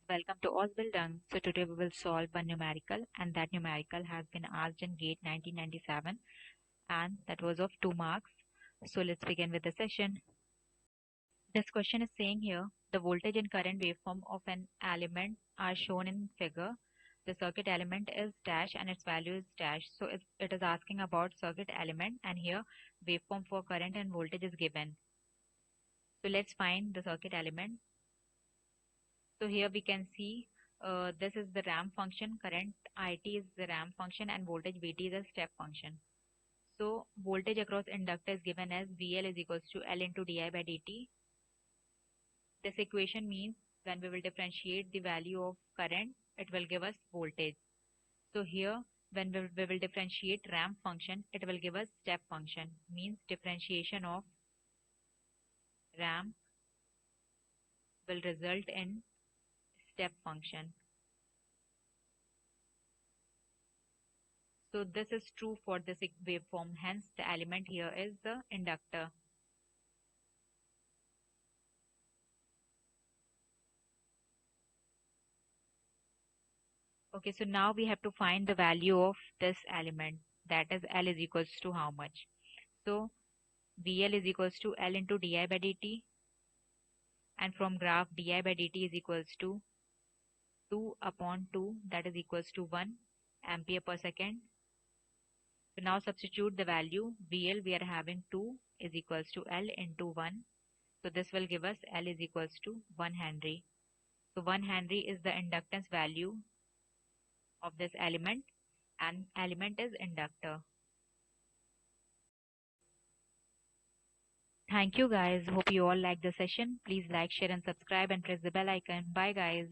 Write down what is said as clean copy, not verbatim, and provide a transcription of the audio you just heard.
Welcome to Ausbildung. So today we will solve one numerical, and that numerical has been asked in GATE 1997 and that was of 2 marks. So let's begin with the session. This question is saying here the voltage and current waveform of an element are shown in figure. The circuit element is dash and its value is dash. So it is asking about circuit element, and here waveform for current and voltage is given. So let's find the circuit element. So here we can see this is the ramp function, current IT is the ramp function, and voltage VT is a step function. So voltage across inductor is given as VL is equals to L into di by dt. This equation means when we will differentiate the value of current, it will give us voltage. So here when we will differentiate ramp function, it will give us step function, means differentiation of ramp will result in step function. So this is true for this waveform, hence the element here is the inductor. Okay, so now we have to find the value of this element, that is L is equals to how much. So VL is equals to L into di by dt, and from graph di by dt is equals to 2 upon 2, that is equals to 1 ampere per second. So now substitute the value. VL we are having 2 is equals to L into 1. So this will give us L is equals to 1 Henry. So 1 Henry is the inductance value of this element, and element is inductor. Thank you guys. Hope you all like the session. Please like, share and subscribe and press the bell icon. Bye guys.